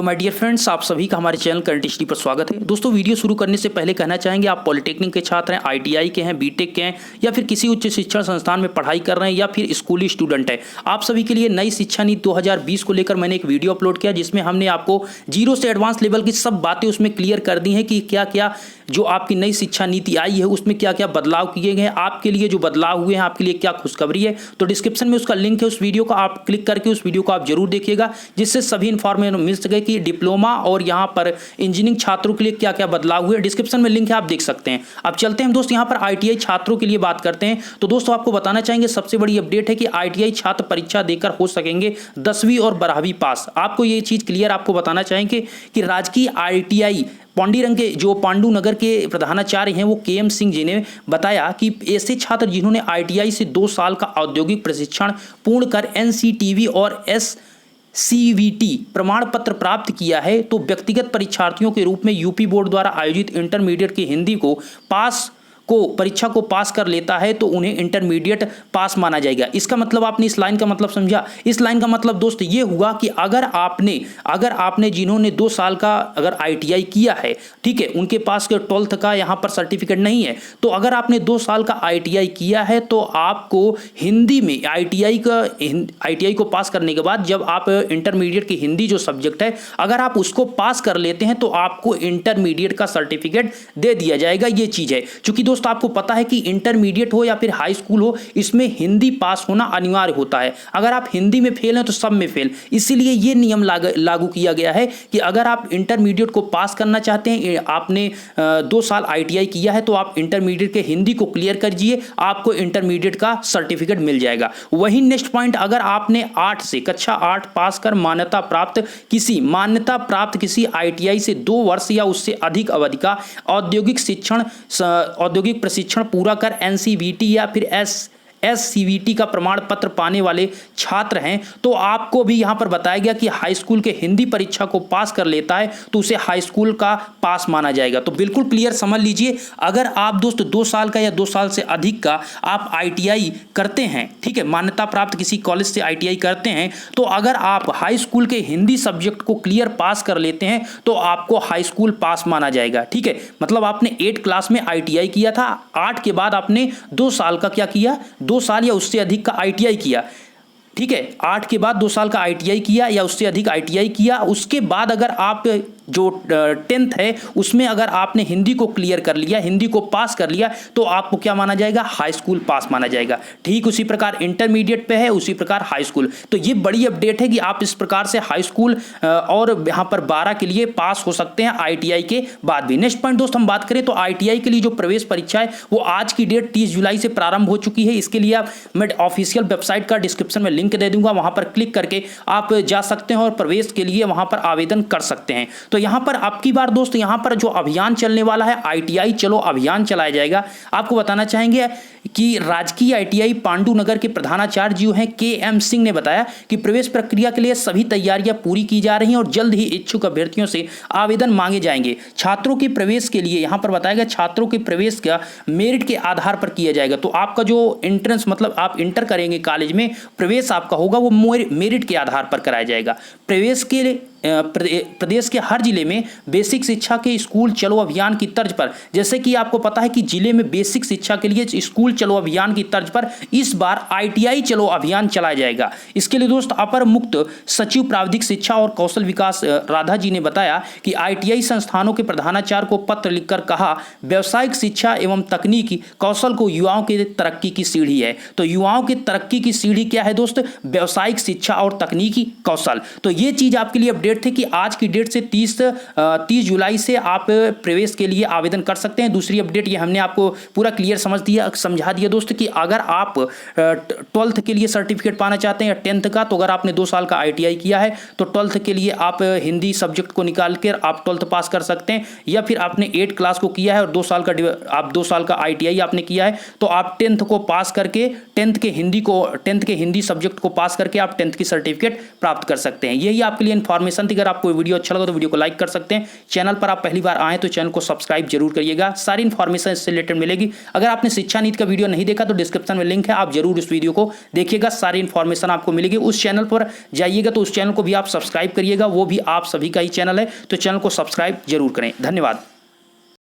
My dear friends, आप सभी का हमारे चैनल करंट हिस्ट्री पर स्वागत है। दोस्तों, वीडियो शुरू करने से पहले कहना चाहेंगे, आप पॉलिटेक्निक के छात्र हैं, आईटीआई के हैं, बीटेक के हैं या फिर किसी उच्च शिक्षण संस्थान में पढ़ाई कर रहे हैं या फिर स्कूली स्टूडेंट हैं, आप सभी के लिए नई शिक्षा नीति 2020 को लेकर मैंने एक वीडियो अपलोड किया जिसमें हमने आपको जीरो से एडवांस लेवल की सब बातें उसमें क्लियर कर दी हैं कि क्या क्या जो आपकी नई शिक्षा नीति आई है उसमें क्या क्या बदलाव किए गए हैं, आपके लिए जो बदलाव हुए हैं आपके लिए क्या खुशखबरी है। तो डिस्क्रिप्शन में उसका लिंक है, उस वीडियो का आप क्लिक करके उस वीडियो को आप जरूर देखिएगा, जिससे सभी इन्फॉर्मेशन मिल सके कि डिप्लोमा और यहाँ पर इंजीनियरिंग छात्रों के लिए क्या क्या बदलाव हुए। डिस्क्रिप्शन में लिंक है, आप देख सकते हैं। अब चलते हैं दोस्त यहाँ पर आईटीआई छात्रों के लिए बात करते हैं। तो दोस्तों, आपको बताना चाहेंगे सबसे बड़ी अपडेट है कि आईटीआई छात्र परीक्षा देकर हो सकेंगे 10वीं और 12वीं पास। आपको ये चीज क्लियर आपको बताना चाहेंगे कि राजकीय आईटीआई पांडीरंग के जो पांडु नगर के प्रधानाचार्य हैं वो केएम सिंह जी ने बताया कि ऐसे छात्र जिन्होंने आईटीआई से 2 साल का औद्योगिक प्रशिक्षण पूर्ण कर एनसीटीवी और एससीवीटी प्रमाण पत्र प्राप्त किया है, तो व्यक्तिगत परीक्षार्थियों के रूप में यूपी बोर्ड द्वारा आयोजित इंटरमीडिएट की हिंदी को परीक्षा को पास कर लेता है तो उन्हें इंटरमीडिएट पास माना जाएगा। इसका मतलब आपने इस लाइन का मतलब समझा। इस लाइन का मतलब दोस्त ये हुआ कि अगर आपने जिन्होंने 2 साल का अगर आईटीआई किया है, ठीक है, उनके पास 12th का यहाँ पर सर्टिफिकेट नहीं है, तो अगर आपने 2 साल का आईटीआई किया है तो आपको हिंदी में आईटीआई को पास करने के बाद जब आप इंटरमीडिएट की हिंदी जो सब्जेक्ट है अगर आप उसको पास कर लेते हैं तो आपको इंटरमीडिएट का सर्टिफिकेट दे दिया जाएगा। ये चीज है। चूंकि दोस्त आपको पता है कि इंटरमीडिएट हो या फिर हाई स्कूल हो, इसमें हिंदी पास होना अनिवार्य होता है। अगर आप हिंदी में फेल हैं तो सब में फेल। इसीलिए यह नियम लागू किया गया है कि अगर आप इंटरमीडिएट को पास करना चाहते हैं, आपने 2 साल आईटीआई किया है, तो आप इंटरमीडिएट के हिंदी को क्लियर करिए, आपको इंटरमीडिएट का सर्टिफिकेट मिल जाएगा। वही नेक्स्ट पॉइंट, अगर आपने कक्षा 8 पास कर मान्यता प्राप्त किसी आईटीआई से 2 वर्ष या उससे अधिक अवधि का औद्योगिक प्रशिक्षण पूरा कर एनसीवीटी या फिर एससीवीटी का प्रमाण पत्र पाने वाले छात्र हैं, तो आपको भी यहां पर बताया गया कि हाई स्कूल के हिंदी परीक्षा को पास कर लेता है तो उसे हाई स्कूल का पास माना जाएगा। तो बिल्कुल क्लियर समझ लीजिए, अगर आप दोस्त 2 साल का या 2 साल से अधिक का आप आईटीआई करते हैं, ठीक है, मान्यता प्राप्त किसी कॉलेज से आईटीआई करते हैं, तो अगर आप हाई स्कूल के हिंदी सब्जेक्ट को क्लियर पास कर लेते हैं तो आपको हाई स्कूल पास माना जाएगा। ठीक है, मतलब आपने 8 क्लास में आईटीआई किया था, 8 के बाद आपने 2 साल का क्या किया, 2 साल या उससे अधिक का आईटीआई किया। ठीक है, 8 के बाद 2 साल का आईटीआई किया या उससे अधिक आईटीआई किया। उसके बाद अगर आप जो 10th है उसमें अगर आपने हिंदी को क्लियर कर लिया, हिंदी को पास कर लिया, तो आपको क्या माना जाएगा, हाई स्कूल पास माना जाएगा। ठीक उसी प्रकार इंटरमीडिएट पे है, उसी प्रकार हाई स्कूल। तो ये बड़ी अपडेट है कि आप इस प्रकार से हाई स्कूल और यहाँ पर 12 के लिए पास हो सकते हैं आईटीआई के बाद भी। नेक्स्ट पॉइंट दोस्त हम बात करें तो आईटीआई के लिए जो प्रवेश परीक्षा है वो आज की डेट 30 जुलाई से प्रारंभ हो चुकी है। इसके लिए मैं ऑफिशियल वेबसाइट का डिस्क्रिप्शन में लिंक दे दूंगा, वहां पर क्लिक करके आप जा सकते हैं और प्रवेश के लिए वहां पर आवेदन कर सकते हैं। तो यहां पर आपकी बार दोस्त यहां पर जो अभियान चलने वाला है, आईटीआई चलो अभियान चलाया जाएगा। आपको बताना चाहेंगे कि राजकीय आईटीआई पांडु नगर के प्रधानाचार्य जी हैं केएम सिंह ने बताया कि प्रवेश प्रक्रिया के लिए सभी तैयारियां पूरी की जा रही हैं और जल्द ही इच्छुक अभ्यर्थियों से आवेदन मांगे जाएंगे। छात्रों के प्रवेश के लिए यहां पर बताया गया, छात्रों के प्रवेश का मेरिट के आधार पर किया जाएगा। तो आपका जो एंट्रेंस मतलब आप इंटर करेंगे कॉलेज में, प्रवेश आपका होगा वो मेरिट के आधार पर कराया जाएगा। प्रवेश के लिए प्रदेश के हर जिले में बेसिक शिक्षा के स्कूल चलो अभियान की तर्ज पर, जैसे कि आपको पता है कि जिले में बेसिक शिक्षा के लिए स्कूल चलो अभियान की तर्ज पर इस बार आईटीआई चलो अभियान चलाया जाएगा। इसके लिए दोस्त अपर मुख्य सचिव प्राविधिक शिक्षा और कौशल विकास राधा जी ने बताया कि आईटीआई संस्थानों के प्रधानाचार्य को पत्र लिखकर कहा, व्यावसायिक शिक्षा एवं तकनीकी कौशल को युवाओं के तरक्की की सीढ़ी है। तो युवाओं की तरक्की की सीढ़ी क्या है दोस्त, व्यावसायिक शिक्षा और तकनीकी कौशल। तो ये चीज आपके लिए अपडेट थे कि आज की डेट से 30 जुलाई से आप प्रवेश के लिए आवेदन कर सकते हैं। दूसरी अपडेट ये हमने आपको पूरा क्लियर समझा दिया दोस्त कि अगर आप 12th के लिए सर्टिफिकेट पाना चाहते हैं या 10th का, तो अगर आपने 2 साल का आईटीआई किया है तो 12th के लिए आप हिंदी सब्जेक्ट को निकाल कर आप 12th पास कर सकते हैं, या फिर आपने 8 क्लास को किया है और 2 साल का आईटीआई आपने किया है तो आप 10th को पास करके 10th के हिंदी सब्जेक्ट को पास करके आप 10th की सर्टिफिकेट प्राप्त कर सकते हैं। यही आपके लिए इन्फॉर्मेशन इन्फॉर्मेशन थी। अगर आपको वीडियो अच्छा लगा तो वीडियो को लाइक कर सकते हैं। चैनल पर आप पहली बार आए तो चैनल को सब्सक्राइब जरूर करिएगा, सारी इन्फॉर्मेशन इससे रिलेटेड मिलेगी। अगर आपने शिक्षा नीति का वीडियो नहीं देखा तो डिस्क्रिप्शन में लिंक है, आप जरूर इस वीडियो को देखिएगा, सारी इन्फॉर्मेशन आपको मिलेगी। उस चैनल पर जाइएगा तो उस चैनल को भी आप सब्सक्राइब करिएगा, वो भी आप सभी का ही चैनल है, तो चैनल को सब्सक्राइब जरूर करें। धन्यवाद।